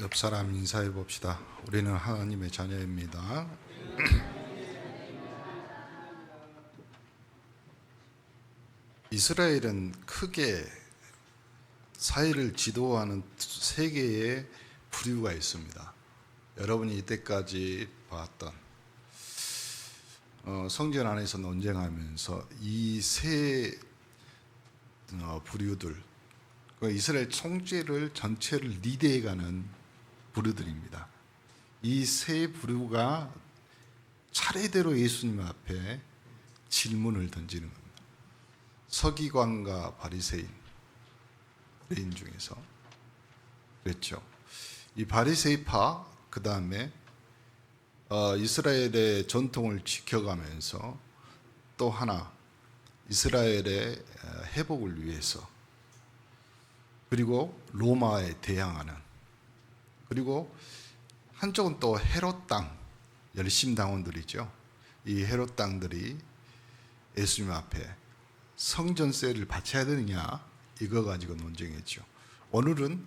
옆 사람 인사해 봅시다. 우리는 하나님의 자녀입니다. 이스라엘은 크게 사회를 지도하는 세 개의 부류가 있습니다. 여러분이 이때까지 봤던 성전 안에서 논쟁하면서 이 세 부류들, 이스라엘 총재를 전체를 리드해가는 부류들입니다. 이 세 부류가 차례대로 예수님 앞에 질문을 던지는 겁니다. 서기관과 바리새인 중에서 그랬죠. 이 바리새파, 그 다음에 이스라엘의 전통을 지켜가면서 또 하나 이스라엘의 회복을 위해서, 그리고 로마에 대항하는, 그리고 한쪽은 또 헤롯 땅 열심 당원들이죠. 이 헤롯 땅들이 예수님 앞에 성전세를 바쳐야 되느냐, 이거 가지고 논쟁했죠. 오늘은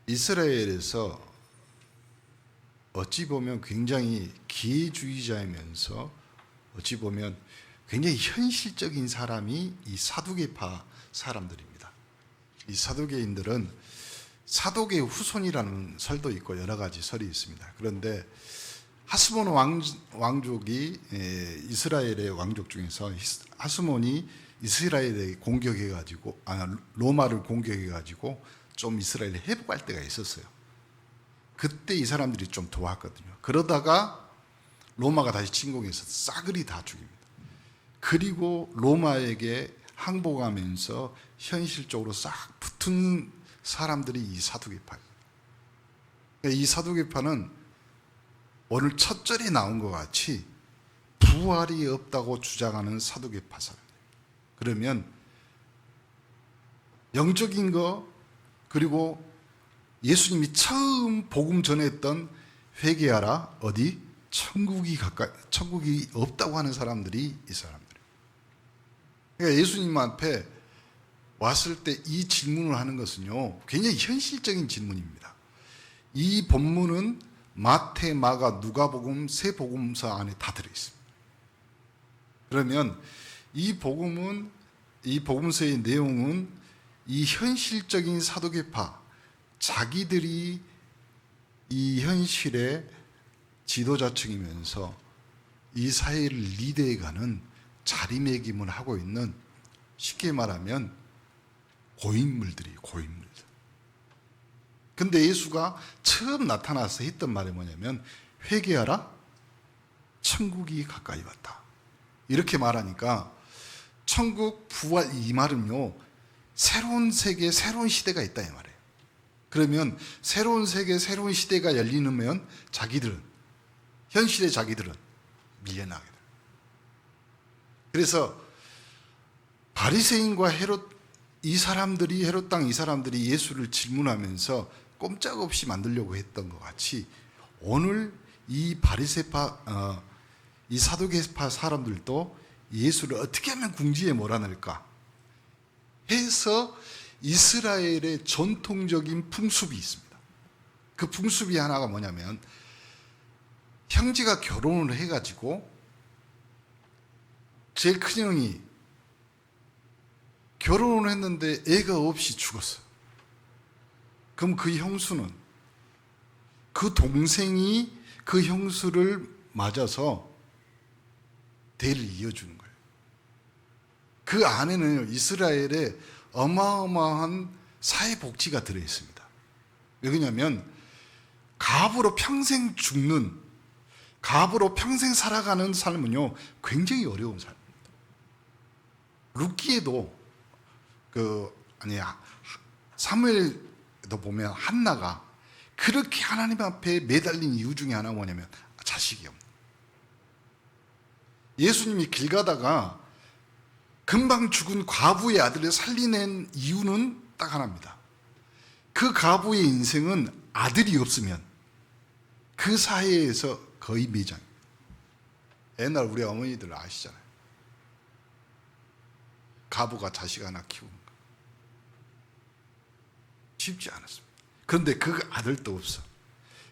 이스라엘에서 어찌 보면 굉장히 기회주의자이면서 어찌 보면 굉장히 현실적인 사람이 이 사두개파 사람들입니다. 이 사두개인들은 사독의 후손이라는 설도 있고 여러 가지 설이 있습니다. 그런데 하스몬 왕족이 이스라엘의 왕족 중에서 하스몬이 이스라엘에 공격해가지고 로마를 공격해가지고 좀 이스라엘을 회복할 때가 있었어요. 그때 이 사람들이 좀 도왔거든요. 그러다가 로마가 다시 침공해서 싸그리 다 죽입니다. 그리고 로마에게 항복하면서 현실적으로 싹 붙은 사람들이 이 사두개파예요. 이 사두개파는 오늘 첫 절에 나온 것 같이 부활이 없다고 주장하는 사두개파 사람. 그러면 영적인 거, 그리고 예수님이 처음 복음 전했던 회개하라, 어디? 천국이 없다고 하는 사람들이 이 사람들. 그러니까 예수님 앞에 왔을 때 이 질문을 하는 것은요, 굉장히 현실적인 질문입니다. 이 본문은 마태, 마가, 누가복음 세 복음서 안에 다 들어있습니다. 그러면 이 복음서의 내용은 이 현실적인 사두개파, 자기들이 이 현실의 지도자층이면서 이 사회를 리드해가는 자리매김을 하고 있는, 쉽게 말하면 고인물들. 근데 예수가 처음 나타나서 했던 말이 뭐냐면 회개하라, 천국이 가까이 왔다. 이렇게 말하니까 천국 부활, 이 말은요, 새로운 세계, 새로운 시대가 있다 이 말이에요. 그러면 새로운 세계, 새로운 시대가 열리면 현실의 자기들은 밀려나게 돼요. 그래서 바리새인과 헤롯 땅 이 사람들이 예수를 질문하면서 꼼짝없이 만들려고 했던 것 같이, 오늘 이 바리새파, 이 사두개파 사람들도 예수를 어떻게 하면 궁지에 몰아넣을까 해서 이스라엘의 전통적인 풍습이 있습니다. 그 풍습이 하나가 뭐냐면, 형제가 결혼을 해가지고 제일 큰 형이 결혼을 했는데 애가 없이 죽었어요. 그럼 그 형수는, 그 동생이 그 형수를 맞아서 대를 이어주는 거예요. 그 안에는 이스라엘의 어마어마한 사회복지가 들어있습니다. 왜 그러냐면 갑으로 평생 죽는, 갑으로 평생 살아가는 삶은요, 굉장히 어려운 삶입니다. 룻기에도 사무엘도 보면 한나가 그렇게 하나님 앞에 매달린 이유 중에 하나가 뭐냐면 자식이 없는. 예수님이 길 가다가 금방 죽은 과부의 아들을 살려낸 이유는 딱 하나입니다. 그 과부의 인생은 아들이 없으면 그 사회에서 거의 매장입니다. 옛날 우리 어머니들 아시잖아요. 과부가 자식 하나 키우는 거 쉽지 않았습니다. 그런데 그 아들도 없어.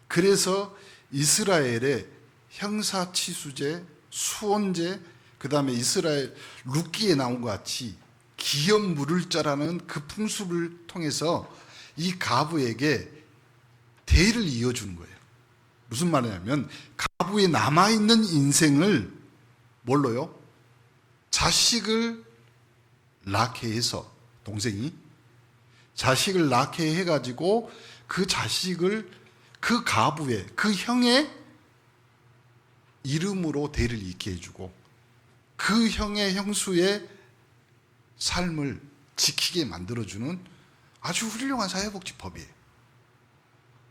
그래서 이스라엘의 형사치수제, 수원제, 그 다음에 이스라엘 룻기에 나온 것 같이 기업 물을 자라는 그 풍습을 통해서 이 가부에게 대를 이어주는 거예요. 무슨 말이냐면 가부에 남아있는 인생을 뭘로요? 자식을 낳게 해서, 동생이 자식을 낳게 해가지고 그 자식을 그 가부의, 그 형의 이름으로 대를 잇게 해주고 그 형의 형수의 삶을 지키게 만들어주는 아주 훌륭한 사회복지법이에요.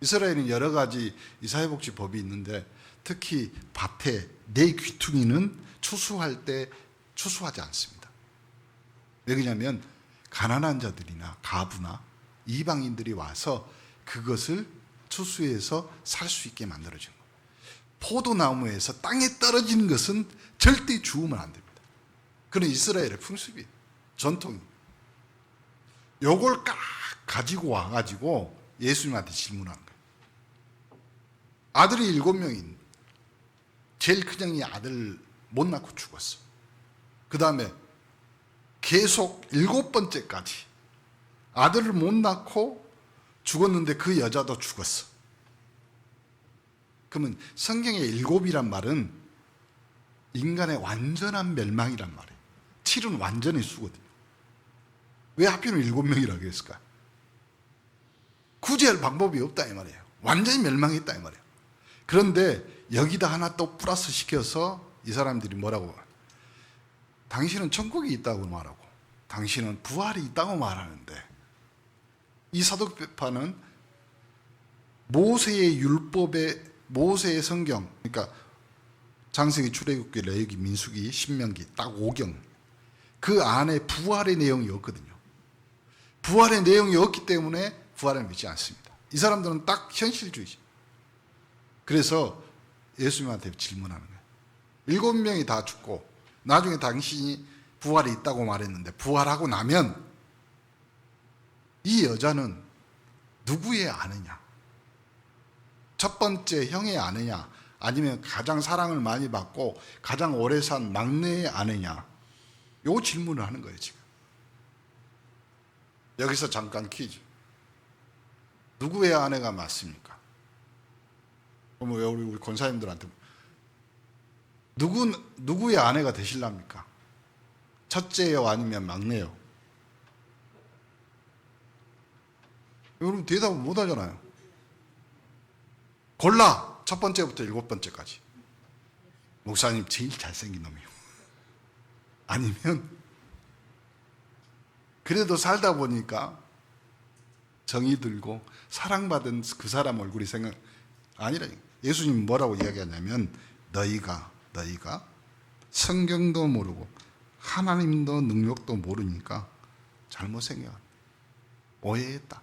이스라엘은 여러 가지 이 사회복지법이 있는데 특히 밭에 내 귀퉁이는 추수할 때 추수하지 않습니다. 왜 그러냐면 가난한 자들이나 가부나 이방인들이 와서 그것을 추수해서 살 수 있게 만들어주는 거예요. 포도나무에서 땅에 떨어지는 것은 절대 주우면 안 됩니다. 그런 이스라엘의 풍습이에요. 전통이. 요걸 딱 가지고 와가지고 예수님한테 질문하는 거예요. 아들이 7명인, 제일 큰 형이 아들 못 낳고 죽었어. 그 다음에 계속 7번째까지 아들을 못 낳고 죽었는데 그 여자도 죽었어. 그러면 성경의 7이란 말은 인간의 완전한 멸망이란 말이에요. 7은 완전히 수거든요. 왜 하필이면 7명이라고 했을까? 구제할 방법이 없다 이 말이에요. 완전히 멸망했다 이 말이에요. 그런데 여기다 하나 또 플러스 시켜서 이 사람들이 뭐라고? 당신은 천국이 있다고 말하고 당신은 부활이 있다고 말하는데, 이 사도파는 모세의 율법의, 모세의 성경, 그러니까 창세기, 출애굽기, 레위기, 민수기, 신명기 딱 5경, 그 안에 부활의 내용이 없거든요. 부활의 내용이 없기 때문에 부활을 믿지 않습니다. 이 사람들은 딱 현실주의죠. 그래서 예수님한테 질문하는 거예요. 7명이 다 죽고 나중에 당신이 부활이 있다고 말했는데 부활하고 나면 이 여자는 누구의 아내냐? 첫 번째 형의 아내냐? 아니면 가장 사랑을 많이 받고 가장 오래 산 막내의 아내냐? 요 질문을 하는 거예요, 지금. 여기서 잠깐 퀴즈. 누구의 아내가 맞습니까? 그럼 왜 우리 권사님들한테 누구의 아내가 되실랍니까? 첫째요, 아니면 막내요? 여러분 대답을 못 하잖아요. 골라! 첫 번째부터 7번째까지. 목사님 제일 잘생긴 놈이요. 아니면 그래도 살다 보니까 정이 들고 사랑받은 그 사람 얼굴이 생각, 아니라니까. 예수님 뭐라고 이야기하냐면 너희가 성경도 모르고 하나님도 능력도 모르니까 잘못 생겨, 오해했다.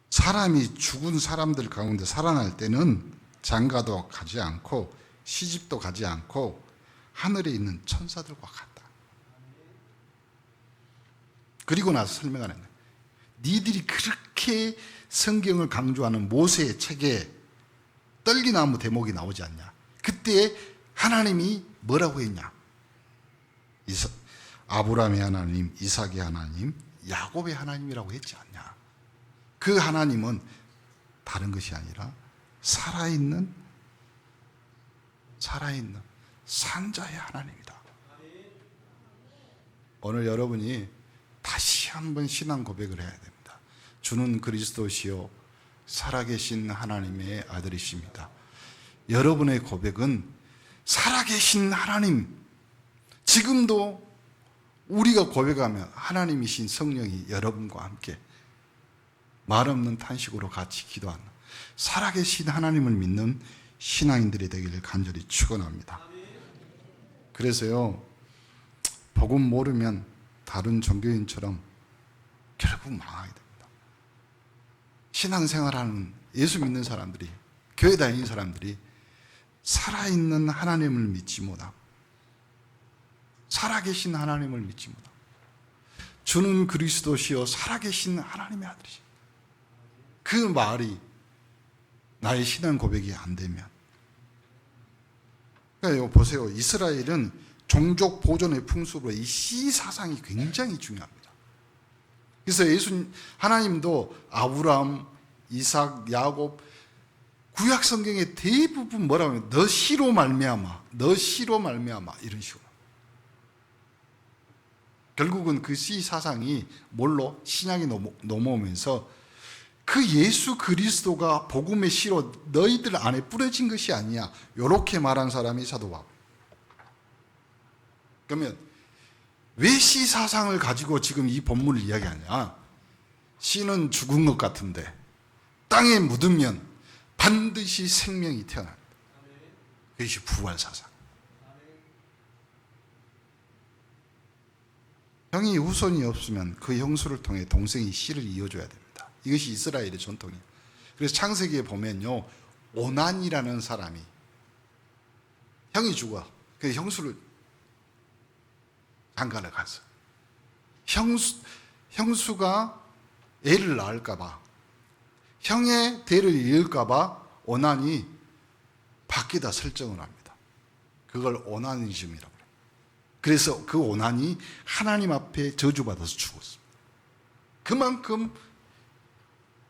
사람이 죽은 사람들 가운데 살아날 때는 장가도 가지 않고 시집도 가지 않고 하늘에 있는 천사들과 같다. 그리고 나서 설명하는 거예요. 니들이 그렇게 성경을 강조하는 모세의 책에 떨기나무 대목이 나오지 않냐? 그때 하나님이 뭐라고 했냐? 아브라함의 하나님, 이삭의 하나님, 야곱의 하나님이라고 했지 않냐? 그 하나님은 다른 것이 아니라 살아있는 산자의 하나님이다. 오늘 여러분이 다시 한번 신앙 고백을 해야 됩니다. 주는 그리스도시요 살아계신 하나님의 아들이십니다. 여러분의 고백은 살아계신 하나님, 지금도 우리가 고백하면 하나님이신 성령이 여러분과 함께 말없는 탄식으로 같이 기도하는 살아계신 하나님을 믿는 신앙인들이 되기를 간절히 축원합니다. 그래서요, 복음 모르면 다른 종교인처럼 결국 망하게 됩니다. 신앙생활하는 예수 믿는 사람들이, 교회 다니는 사람들이 살아있는 하나님을 믿지 못하고 살아계신 하나님을 믿지 못하고 주는 그리스도시요 살아계신 하나님의 아들이십니다. 그 말이 나의 신앙 고백이 안 되면, 그러니까 보세요. 이스라엘은 종족 보존의 풍습으로 이 씨 사상이 굉장히 중요합니다. 그래서 하나님도 아브라함, 이삭, 야곱, 구약 성경의 대부분 뭐라고 하면 너 씨로 말미암아, 너 씨로 말미암아 이런 식으로. 결국은 그 씨 사상이 뭘로 신약이 넘어오면서 그 예수 그리스도가 복음의 씨로 너희들 안에 뿌려진 것이 아니야, 이렇게 말한 사람이 사도 바울. 그러면 왜 씨 사상을 가지고 지금 이 본문을 이야기하냐? 씨는 죽은 것 같은데 땅에 묻으면 반드시 생명이 태어납니다. 그것이 부활 사상. 형이 후손이 없으면 그 형수를 통해 동생이 씨를 이어줘야 됩니다. 이것이 이스라엘의 전통이에요. 그래서 창세기에 보면요, 오난이라는 사람이 형이 죽어. 그래서 형수를 장가를 가서 형수가 애를 낳을까봐, 형의 대를 이을까봐 오난이 밖에다 설정을 합니다. 그걸 오나니즘이라고 해요. 그래서 그 오난이 하나님 앞에 저주받아서 죽었습니다. 그만큼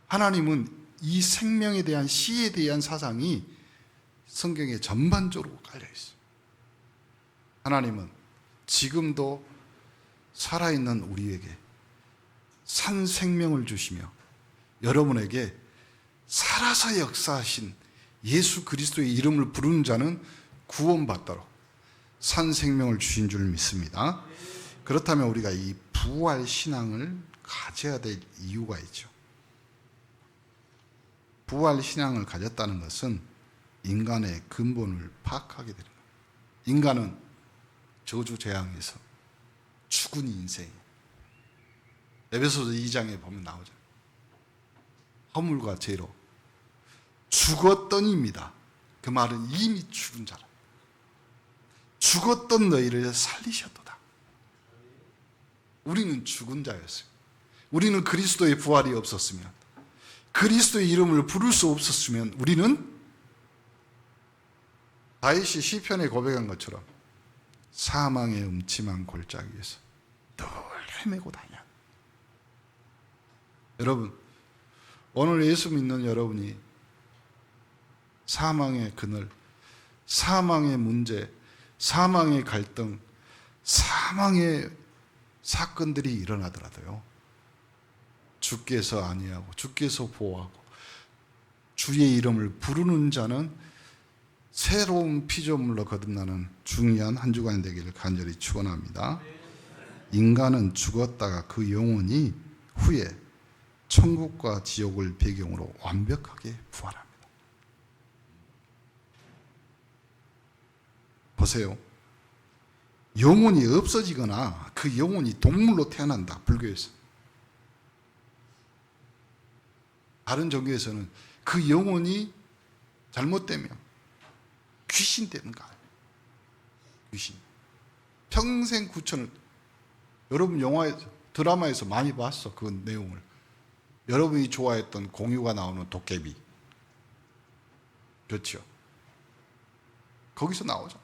하나님은 이 생명에 대한, 씨에 대한 사상이 성경에 전반적으로 깔려 있어요. 하나님은 지금도 살아있는 우리에게 산 생명을 주시며 여러분에게 살아서 역사하신 예수 그리스도의 이름을 부르는 자는 구원받도록 산 생명을 주신 줄 믿습니다. 그렇다면 우리가 이 부활 신앙을 가져야 될 이유가 있죠. 부활 신앙을 가졌다는 것은 인간의 근본을 파악하게 되는 거예요. 인간은 저주 재앙에서 죽은 인생이에요. 에베소서 2장에 보면 나오잖아요. 허물과 죄로 죽었더니입니다. 그 말은 이미 죽은 자라. 죽었던 너희를 살리셨도다. 우리는 죽은 자였어요. 우리는 그리스도의 부활이 없었으면, 그리스도의 이름을 부를 수 없었으면 우리는 다윗이 시편에 고백한 것처럼 사망의 음침한 골짜기에서 늘 헤매고 다녀. 여러분, 오늘 예수 믿는 여러분이 사망의 그늘, 사망의 문제, 사망의 갈등, 사망의 사건들이 일어나더라도요, 주께서 안위하고 주께서 보호하고 주의 이름을 부르는 자는 새로운 피조물로 거듭나는 중요한 한 주간이 되기를 간절히 축원합니다. 인간은 죽었다가 그 영혼이 후에 천국과 지옥을 배경으로 완벽하게 부활합니다. 보세요. 영혼이 없어지거나 그 영혼이 동물로 태어난다, 불교에서. 다른 종교에서는 그 영혼이 잘못되면 귀신 되는 거 아니에요. 귀신. 평생 구천을, 여러분 영화에서, 드라마에서 많이 봤어, 그 내용을. 여러분이 좋아했던 공유가 나오는 도깨비. 그렇죠. 거기서 나오죠.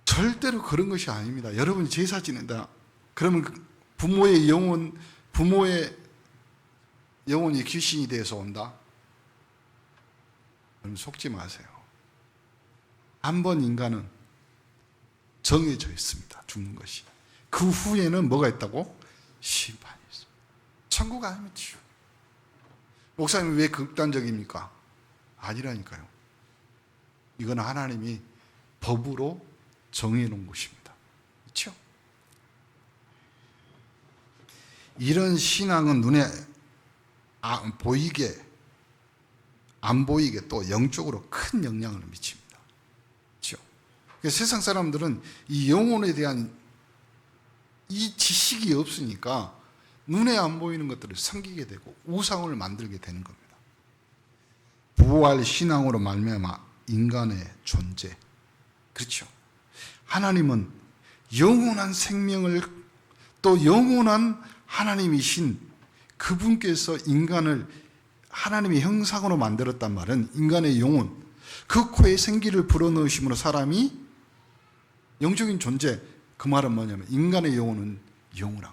절대로 그런 것이 아닙니다. 여러분이 제사 지낸다 그러면 부모의 영혼이 귀신이 돼서 온다? 여러분 속지 마세요. 한번 인간은 정해져 있습니다. 죽는 것이. 그 후에는 뭐가 있다고? 심판이 있어요. 천국 아니면 지옥. 목사님이 왜 극단적입니까? 아니라니까요. 이건 하나님이 법으로 정해놓은 것입니다. 그렇죠? 이런 신앙은 눈에 보이게 안 보이게 또 영적으로 큰 영향을 미칩니다. 그렇죠? 그래서 세상 사람들은 이 영혼에 대한 이 지식이 없으니까 눈에 안 보이는 것들을 섬기게 되고 우상을 만들게 되는 겁니다. 부활 신앙으로 말미암아 인간의 존재, 그렇죠? 하나님은 영원한 생명을, 또 영원한 하나님이신 그분께서 인간을 하나님의 형상으로 만들었단 말은 인간의 영혼, 그 코에 생기를 불어넣으심으로 사람이 영적인 존재, 그 말은 뭐냐면 인간의 영혼은 영원한.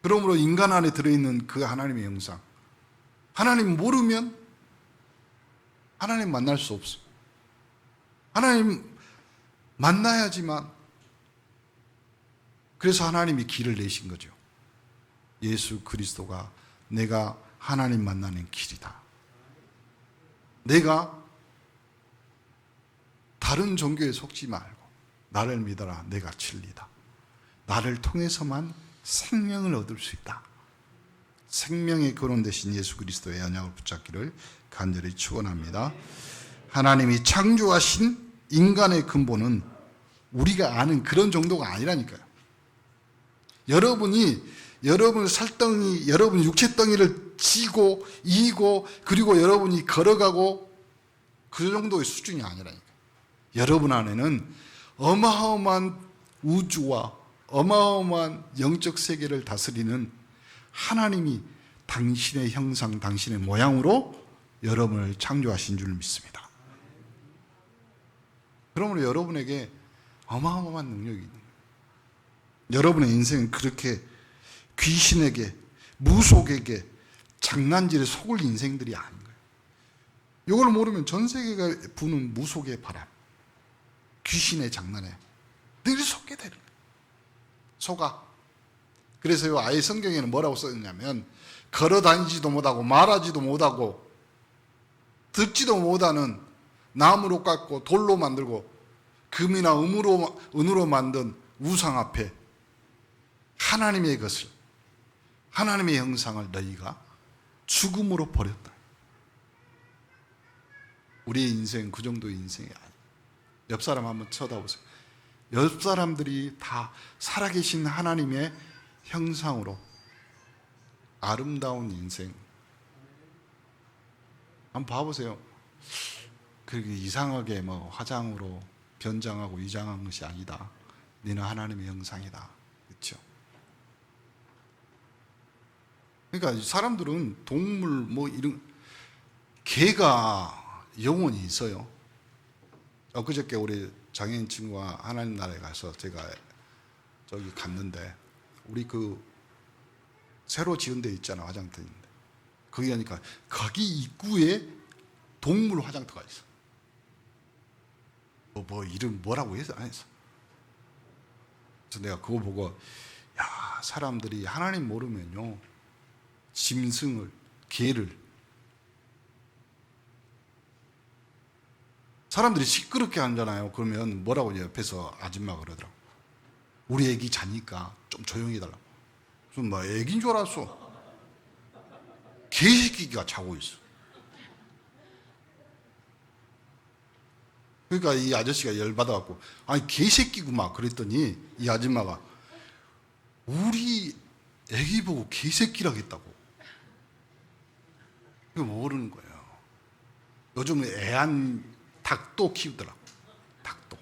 그러므로 인간 안에 들어있는 그 하나님의 형상, 하나님 모르면 하나님 만날 수 없어. 하나님 만나야지만. 그래서 하나님이 길을 내신 거죠. 예수 그리스도가 내가 하나님 만나는 길이다. 내가 다른 종교에 속지 말고 나를 믿어라. 내가 진리다. 나를 통해서만 생명을 얻을 수 있다. 생명의 근원 되신 예수 그리스도의 언약을 붙잡기를 간절히 축원합니다. 하나님이 창조하신 인간의 근본은 우리가 아는 그런 정도가 아니라니까요. 여러분 살덩이, 여러분 육체덩이를 지고 이고 그리고 여러분이 걸어가고 그 정도의 수준이 아니라니까요. 여러분 안에는 어마어마한 우주와 어마어마한 영적 세계를 다스리는 하나님이 당신의 형상, 당신의 모양으로 여러분을 창조하신 줄 믿습니다. 그러므로 여러분에게 어마어마한 능력이 있는 거예요. 여러분의 인생은 그렇게 귀신에게, 무속에게, 장난질에 속을 인생들이 아닌 거예요. 이걸 모르면 전 세계가 부는 무속의 바람, 귀신의 장난에 늘 속게 되는 거예요. 속아. 그래서요, 아예 성경에는 뭐라고 써있냐면 걸어 다니지도 못하고 말하지도 못하고 듣지도 못하는 나무로 깎고 돌로 만들고 금이나 은으로 만든 우상 앞에 하나님의 것을, 하나님의 형상을 너희가 죽음으로 버렸다. 우리의 인생은 그 정도의 인생이 아니에요. 옆 사람 한번 쳐다보세요. 옆 사람들이 다 살아계신 하나님의 형상으로 아름다운 인생 한번 봐보세요. 그렇게 이상하게 뭐 화장으로 변장하고 위장한 것이 아니다. 너는 하나님의 형상이다. 그렇죠? 그러니까 사람들은 동물 뭐 이런 개가 영혼이 있어요. 엊그저께 우리 장애인 친구와 하나님 나라에 가서 제가 저기 갔는데 우리 그 새로 지은 데 있잖아, 화장터인데. 거기 가니까 거기 입구에 동물 화장터가 있어. 뭐 이름 뭐라고 해서 안 했어. 그래서 내가 그거 보고 야, 사람들이 하나님 모르면요 짐승을, 개를, 사람들이 시끄럽게 하잖아요. 그러면 뭐라고 옆에서 아줌마가 그러더라고. 우리 애기 자니까 좀 조용히 해달라고. 무슨 뭐 애기인 줄 알았어. 개새끼가 자고 있어. 그러니까 이 아저씨가 열받아갖고 아니 개새끼구만 그랬더니 이 아줌마가 우리 애기 보고 개새끼라고 했다고. 이거 모르는 거예요. 요즘 애완 닭도 키우더라고. 닭도.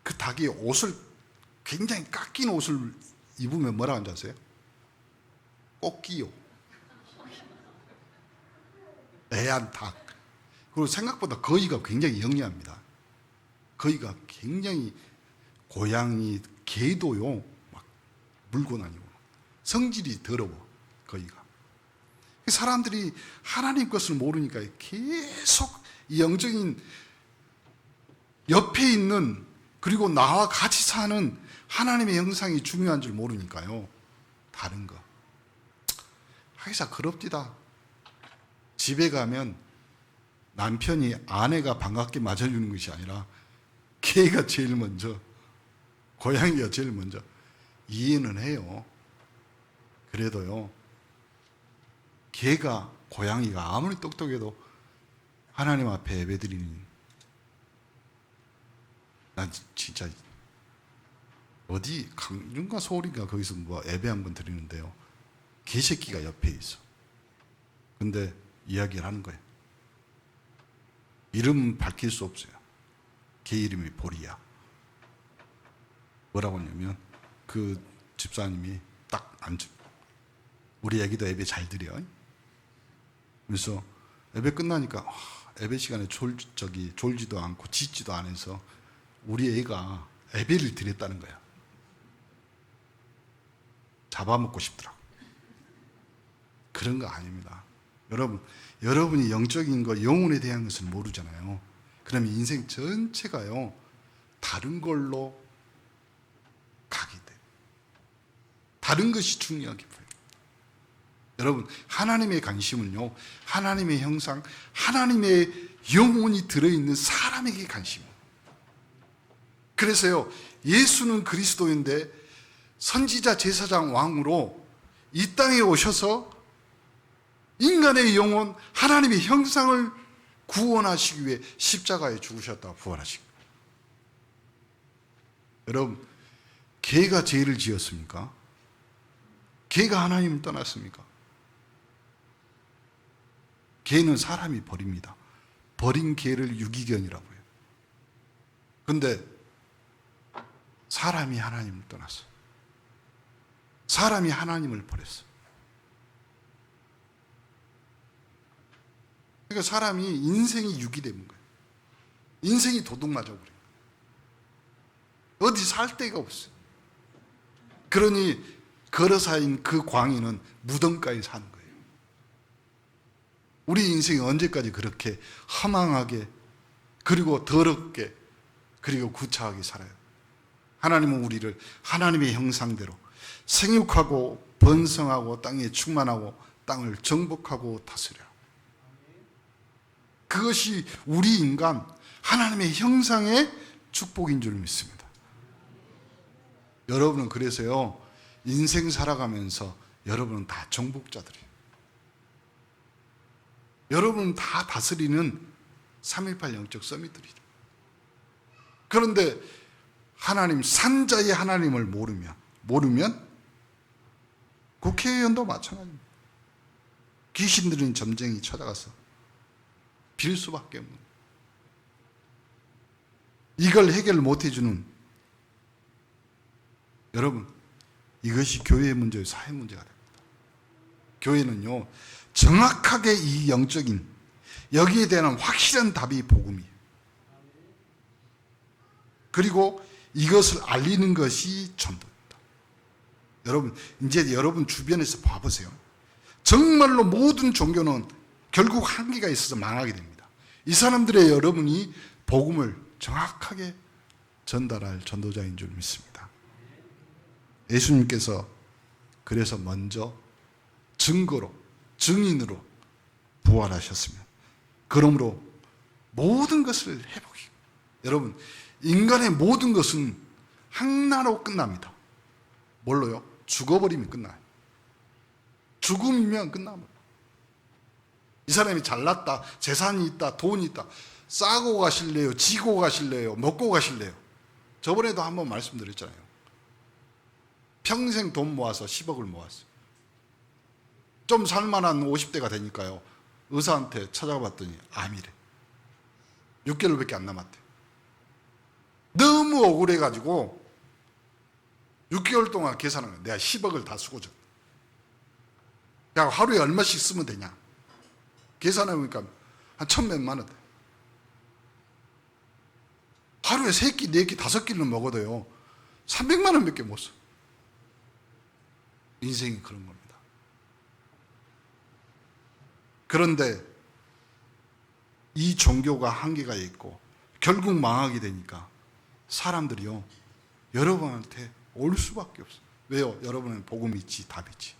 그 닭이 옷을 굉장히 깎인 옷을 입으면 뭐라고 하는지 아세요? 꽃기요. 애완 닭. 그리고 생각보다 거위가 굉장히 영리합니다. 거위가 굉장히 고양이, 개도요 막 물고 다니고 성질이 더러워 거위가. 사람들이 하나님 것을 모르니까 계속 이 영적인 옆에 있는 그리고 나와 같이 사는 하나님의 형상이 중요한 줄 모르니까요. 다른 거. 하기사 그럽디다. 집에 가면 남편이 아내가 반갑게 맞아주는 것이 아니라 개가 제일 먼저, 고양이가 제일 먼저. 이해는 해요. 그래도요. 개가, 고양이가 아무리 똑똑해도 하나님 앞에 예배드리는, 난 진짜 어디 강릉가 서울인가 거기서 뭐 예배 한번 드리는데요. 개새끼가 옆에 있어. 근데 이야기를 하는 거예요. 이름 밝힐 수 없어요. 개 이름이 보리야. 뭐라고 하냐면 그 집사님이 딱 앉아. 우리 애기도 예배 잘 드려. 그래서 예배 끝나니까 예배 시간에 졸지도 않고 짖지도 않아서 우리 애가 예배를 드렸다는 거야. 잡아먹고 싶더라고. 그런 거 아닙니다. 여러분이 영적인 거, 영혼에 대한 것을 모르잖아요. 그러면 인생 전체가요, 다른 걸로 가게 돼. 다른 것이 중요하게 보여요. 여러분, 하나님의 관심은요, 하나님의 형상, 하나님의 영혼이 들어있는 사람에게 관심이에요. 그래서요, 예수는 그리스도인데 선지자, 제사장, 왕으로 이 땅에 오셔서 인간의 영혼, 하나님의 형상을 구원하시기 위해 십자가에 죽으셨다가 부활하시고. 여러분, 개가 죄를 지었습니까? 개가 하나님을 떠났습니까? 개는 사람이 버립니다. 버린 개를 유기견이라고 해요. 근데 사람이 하나님을 떠났어. 사람이 하나님을 버렸어. 그러니까 사람이 인생이 유기되는 거예요. 인생이 도둑맞아 버려요. 어디 살 데가 없어요. 그러니 걸어사인 그 광인은 무덤가에 사는 거예요. 우리 인생이 언제까지 그렇게 허망하게, 그리고 더럽게, 그리고 구차하게 살아요? 하나님은 우리를 하나님의 형상대로 생육하고 번성하고 땅에 충만하고 땅을 정복하고 다스려. 그것이 우리 인간 하나님의 형상의 축복인 줄 믿습니다. 여러분은 그래서요, 인생 살아가면서 여러분은 다 정복자들이에요. 여러분은 다 다스리는 3.18 영적 서밋들이죠. 그런데 하나님, 산자의 하나님을 모르면 국회의원도 마찬가지입니다. 귀신들은 점쟁이 찾아가서 빌 수밖에 없는, 이걸 해결 못 해주는, 여러분, 이것이 교회의 문제예요. 사회 문제가 됩니다. 교회는요, 정확하게 이 영적인, 여기에 대한 확실한 답이 복음이에요. 그리고 이것을 알리는 것이 전도입니다. 여러분, 이제 여러분 주변에서 봐보세요. 정말로 모든 종교는 결국 한계가 있어서 망하게 됩니다. 이 사람들의 여러분이 복음을 정확하게 전달할 전도자인 줄 믿습니다. 예수님께서 그래서 먼저 증거로, 증인으로 부활하셨으면, 그러므로 모든 것을 회복해. 여러분, 인간의 모든 것은 하나로 끝납니다. 뭘로요? 죽어버리면 끝나요. 죽음이면 끝나요. 이 사람이 잘났다, 재산이 있다, 돈이 있다, 싸고 가실래요? 지고 가실래요? 먹고 가실래요? 저번에도 한번 말씀드렸잖아요. 평생 돈 모아서 10억을 모았어요. 좀 살만한 50대가 되니까요, 의사한테 찾아봤더니 암이래. 6개월밖에 안 남았대. 너무 억울해가지고 6개월 동안 계산한 거야. 내가 10억을 다 쓰고 줬다. 야, 하루에 얼마씩 쓰면 되냐? 계산해보니까 한 1,100만 원 돼. 하루에 3끼, 4끼, 5끼는 먹어도요, 300만 원밖에 못 써. 인생이 그런 겁니다. 그런데 이 종교가 한계가 있고 결국 망하게 되니까 사람들이요, 여러분한테 올 수밖에 없어요. 왜요? 여러분은 복음이 있지, 답이 있지.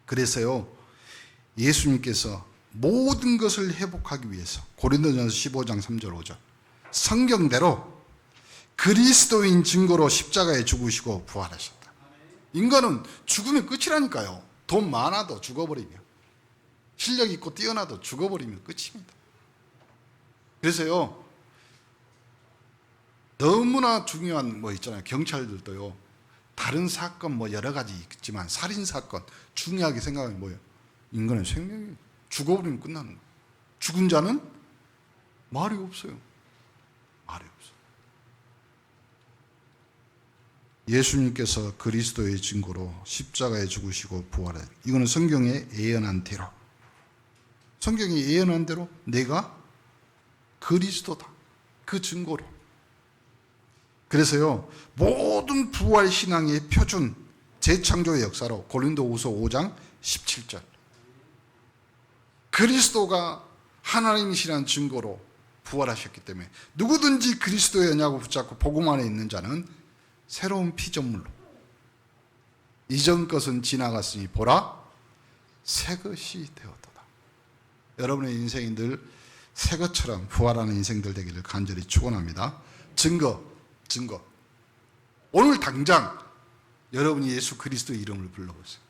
그래서요, 예수님께서 모든 것을 회복하기 위해서 고린도전서 15장 3절 5절 성경대로 그리스도인 증거로 십자가에 죽으시고 부활하셨다. 인간은 죽으면 끝이라니까요. 돈 많아도 죽어버리면, 실력 있고 뛰어나도 죽어버리면 끝입니다. 그래서요, 너무나 중요한 있잖아요. 경찰들도요, 다른 사건 여러 가지 있지만 살인 사건 중요하게 생각하는 뭐예요? 인간의 생명이 죽어버리면 끝나는 거예요. 죽은 자는 말이 없어요. 말이 없어요. 예수님께서 그리스도의 증거로 십자가에 죽으시고 부활해. 이거는 성경에 예언한 대로. 성경이 예언한 대로 내가 그리스도다. 그 증거로. 그래서요, 모든 부활 신앙의 표준, 재창조의 역사로 고린도후서 5장 17절. 그리스도가 하나님이시라는 증거로 부활하셨기 때문에 누구든지 그리스도의 언약을 붙잡고 복음 안에 있는 자는 새로운 피조물로 이전 것은 지나갔으니 보라 새 것이 되었도다. 여러분의 인생이 늘 새 것처럼 부활하는 인생들 되기를 간절히 축원합니다. 증거. 오늘 당장 여러분이 예수 그리스도의 이름을 불러보세요.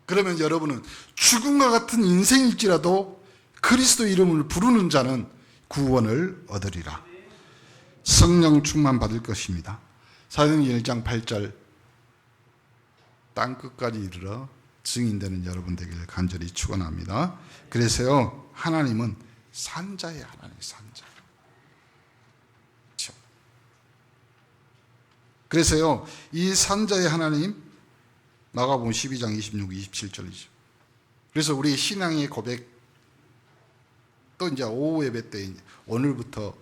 그러면 여러분은 죽음과 같은 인생일지라도 그리스도 이름을 부르는 자는 구원을 얻으리라. 성령 충만 받을 것입니다. 사도행전 1장 8절 땅끝까지 이르러 증인되는 여러분 되기를 간절히 축원합니다. 그래서요, 하나님은 산자의 하나님, 산자. 그렇죠? 그래서요, 이 산자의 하나님, 마가복음 12장 26, 27절이죠. 그래서 우리 신앙의 고백, 또 이제 오후 예배 때 오늘부터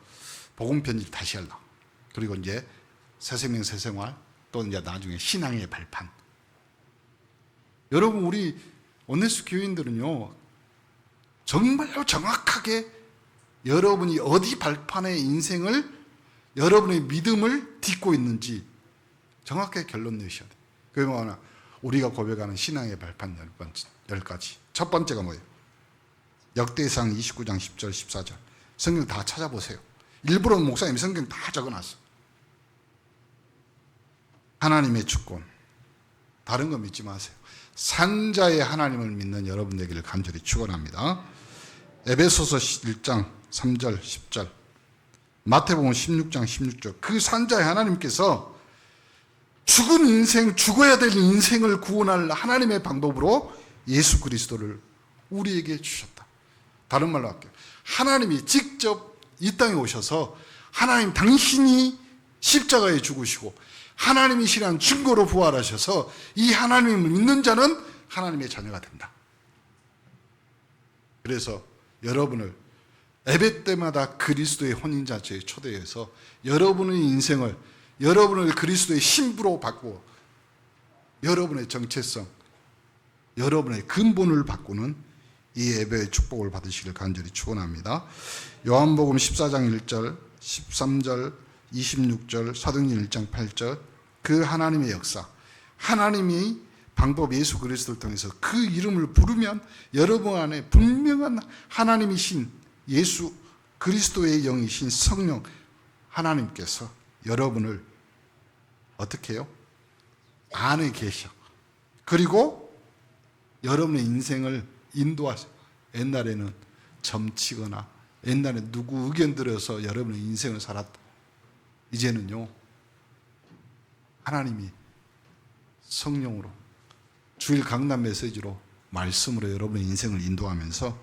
복음 편지 다시 하려고. 그리고 이제 새생명 새생활, 또 이제 나중에 신앙의 발판. 여러분, 우리 온네스 교인들은요, 정말로 정확하게 여러분이 어디 발판의 인생을, 여러분의 믿음을 딛고 있는지 정확하게 결론 내셔야 돼요. 그게 뭐냐? 우리가 고백하는 신앙의 발판 10가지. 첫 번째가 뭐예요? 역대상 29장 10절 14절. 성경 다 찾아보세요. 일부러 목사님이 성경 다 적어놨어. 하나님의 주권. 다른 거 믿지 마세요. 산자의 하나님을 믿는 여러분 되기를 간절히 축원합니다. 에베소서 1장 3절 10절, 마태복음 16장 16절. 그 산자의 하나님께서 죽은 인생, 죽어야 될 인생을 구원할 하나님의 방법으로 예수 그리스도를 우리에게 주셨다. 다른 말로 할게요. 하나님이 직접 이 땅에 오셔서 하나님 당신이 십자가에 죽으시고 하나님이시라는 증거로 부활하셔서 이 하나님을 믿는 자는 하나님의 자녀가 된다. 그래서 여러분을 예배 때마다 그리스도의 혼인잔치에 초대해서 여러분의 인생을, 여러분을 그리스도의 신부로 바꾸고 여러분의 정체성, 여러분의 근본을 바꾸는 이 예배의 축복을 받으시길 간절히 축원합니다. 요한복음 14장 1절, 13절, 26절, 사도행전 1장 8절. 그 하나님의 역사, 하나님이 방법 예수 그리스도를 통해서 그 이름을 부르면 여러분 안에 분명한 하나님이신 예수 그리스도의 영이신 성령 하나님께서 여러분을 어떻게 해요? 안에 계셔. 그리고 여러분의 인생을 인도하세요. 옛날에는 점치거나 옛날에 누구 의견 들어서 여러분의 인생을 살았다. 이제는요, 하나님이 성령으로 주일 강단 메시지로 말씀으로 여러분의 인생을 인도하면서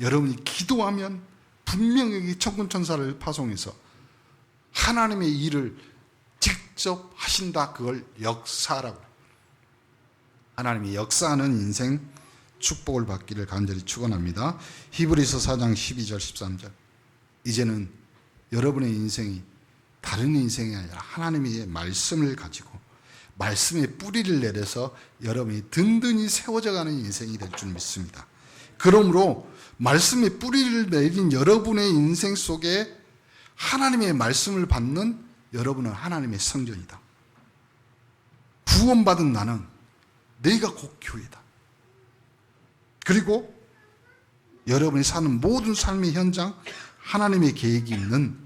여러분이 기도하면 분명히 천군천사를 파송해서 하나님의 일을 직접 하신다. 그걸 역사라고. 하나님이 역사하는 인생 축복을 받기를 간절히 축원합니다. 히브리서 4장 12절 13절. 이제는 여러분의 인생이 다른 인생이 아니라 하나님의 말씀을 가지고 말씀의 뿌리를 내려서 여러분이 든든히 세워져가는 인생이 될 줄 믿습니다. 그러므로 말씀의 뿌리를 내린 여러분의 인생 속에 하나님의 말씀을 받는 여러분은 하나님의 성전이다. 구원받은 나는 내가 곧 교회다. 그리고 여러분이 사는 모든 삶의 현장, 하나님의 계획이 있는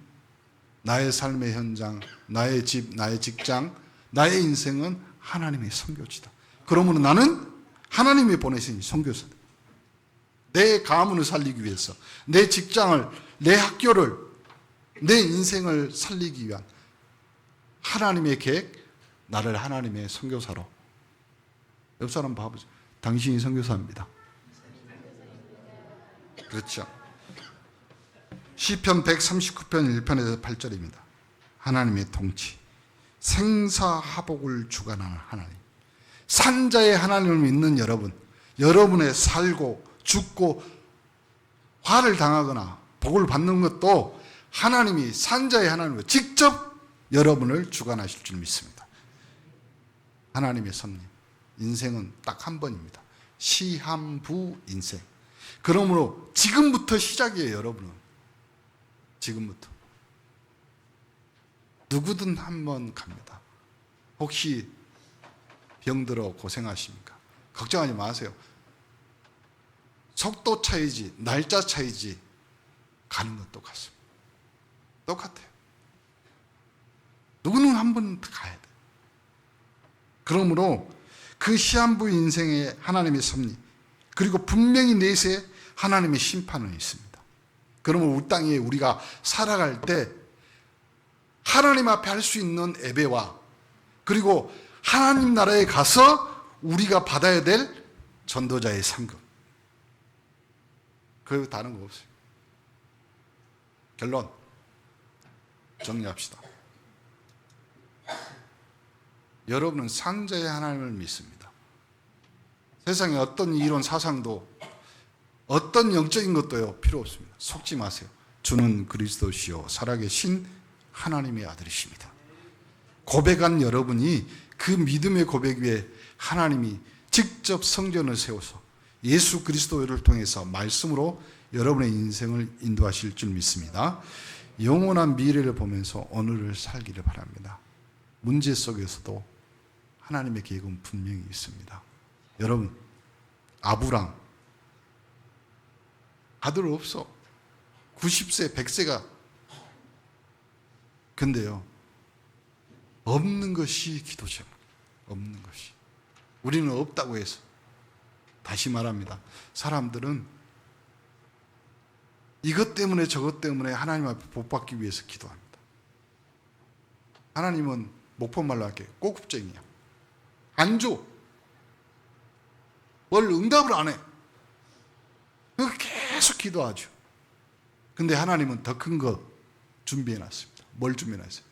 나의 삶의 현장, 나의 집, 나의 직장, 나의 인생은 하나님의 선교지다. 그러므로 나는 하나님이 보내신 선교사다. 내 가문을 살리기 위해서, 내 직장을, 내 학교를, 내 인생을 살리기 위한 하나님의 계획, 나를 하나님의 선교사로. 옆 사람 봐보죠. 당신이 선교사입니다. 그렇죠. 시편 139편 1편에서 8절입니다. 하나님의 통치. 생사화복을 주관하는 하나님, 산자의 하나님을 믿는 여러분의 살고 죽고 화를 당하거나 복을 받는 것도 하나님이 산자의 하나님으로 직접 여러분을 주관하실 줄 믿습니다. 하나님의 섭리, 인생은 딱 한 번입니다. 시한부 인생. 그러므로 지금부터 시작이에요. 여러분은 지금부터 누구든 한 번 갑니다. 혹시 병들어 고생하십니까? 걱정하지 마세요. 속도 차이지 날짜 차이지 가는 것 똑같습니다. 똑같아요. 누구는 한 번 가야 돼. 그러므로 그 시한부 인생에 하나님의 섭리, 그리고 분명히 내세 하나님의 심판은 있습니다. 그러면 우리 땅에 우리가 살아갈 때 하나님 앞에 할 수 있는 예배와 그리고 하나님 나라에 가서 우리가 받아야 될 전도자의 상급, 그 다른 거 없어요. 결론 정리합시다. 여러분은 산자의 하나님을 믿습니다. 세상에 어떤 이론 사상도 어떤 영적인 것도요 필요 없습니다. 속지 마세요. 주는 그리스도시요 살아계신 하나님의 아들이십니다. 고백한 여러분이 그 믿음의 고백 위에 하나님이 직접 성전을 세워서 예수 그리스도를 통해서 말씀으로 여러분의 인생을 인도하실 줄 믿습니다. 영원한 미래를 보면서 오늘을 살기를 바랍니다. 문제 속에서도 하나님의 계획은 분명히 있습니다. 여러분, 아브람 아들 없어. 90세, 100세가. 근데요, 없는 것이 기도 제목. 없는 것이. 우리는 없다고 해서. 다시 말합니다. 사람들은 이것 때문에 저것 때문에 하나님 앞에 복 받기 위해서 기도합니다. 하나님은 목포말로 할게 꼬급쟁이야. 안 줘. 뭘 응답을 안 해. 계속 기도하죠. 근데 하나님은 더 큰 거 준비해놨습니다. 뭘 준비해놨어요?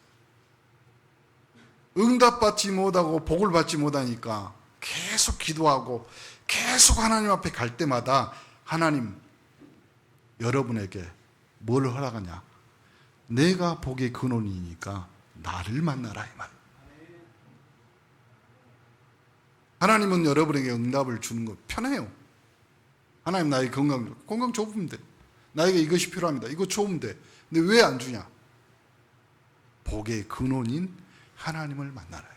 응답받지 못하고 복을 받지 못하니까 계속 기도하고 계속 하나님 앞에 갈 때마다 하나님 여러분에게 뭘 허락하냐? 내가 복의 근원이니까 나를 만나라 이 말. 하나님은 여러분에게 응답을 주는 거 편해요. 하나님 나에게 건강 줘보면 돼. 나에게 이것이 필요합니다. 이거 줘보면 돼. 근데 왜 안 주냐? 복의 근원인 하나님을 만나라.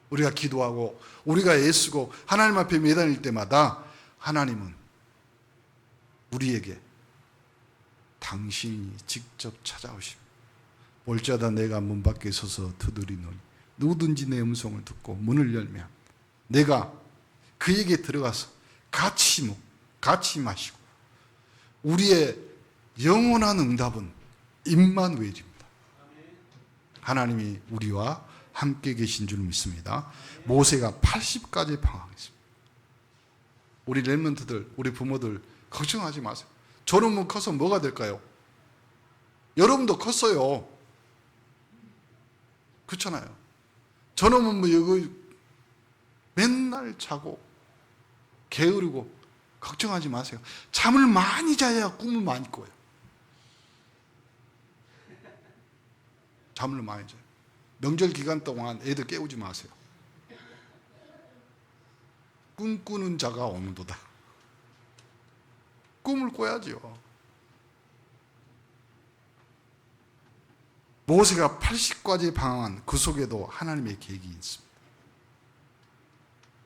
우리가 기도하고 우리가 애쓰고 하나님 앞에 매달릴 때마다 하나님은 우리에게 당신이 직접 찾아오십니다. 볼지어다 내가 문 밖에 서서 두드리노니 누구든지 내 음성을 듣고 문을 열면 내가 그에게 들어가서 같이 마시고 우리의 영원한 응답은 임마누엘입니다. 하나님이 우리와 함께 계신 줄 믿습니다. 모세가 80까지 방황했습니다. 우리 렘넌트들, 우리 부모들 걱정하지 마세요. 저놈은 커서 뭐가 될까요? 여러분도 컸어요. 그렇잖아요. 저놈은 뭐 여기 맨날 자고 게으르고 걱정하지 마세요. 잠을 많이 자야 꿈을 많이 꿔요. 잠을 많이 자요. 명절 기간 동안 애들 깨우지 마세요. 꿈꾸는 자가 오는도다. 꿈을 꿔야죠. 모세가 80까지 방황한 그 속에도 하나님의 계획이 있습니다.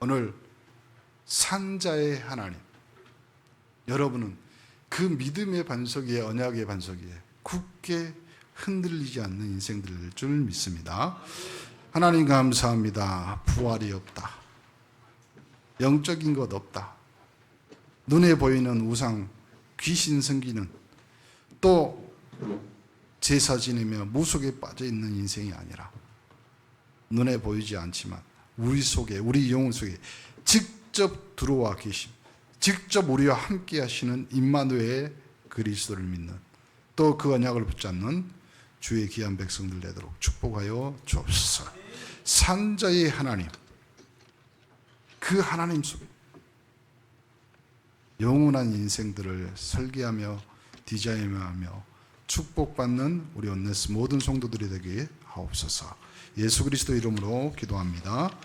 오늘 산자의 하나님, 여러분은 그 믿음의 반석 위에 언약의 반석 위에 굳게 흔들리지 않는 인생 될 줄 믿습니다. 하나님 감사합니다. 부활이 없다. 영적인 것 없다. 눈에 보이는 우상, 귀신 섬기는 또 제사 지내며 무속에 빠져 있는 인생이 아니라 눈에 보이지 않지만 우리 속에, 우리 영혼 속에 직접 들어와 계심, 직접 우리와 함께 하시는 임마누엘 그리스도를 믿는 또 그 언약을 붙잡는 주의 귀한 백성들 되도록 축복하여 주옵소서. 산자의 하나님, 그 하나님 속에 영원한 인생들을 설계하며 디자인하며 축복받는 우리 온네스 모든 성도들이 되게 하옵소서. 예수 그리스도 이름으로 기도합니다.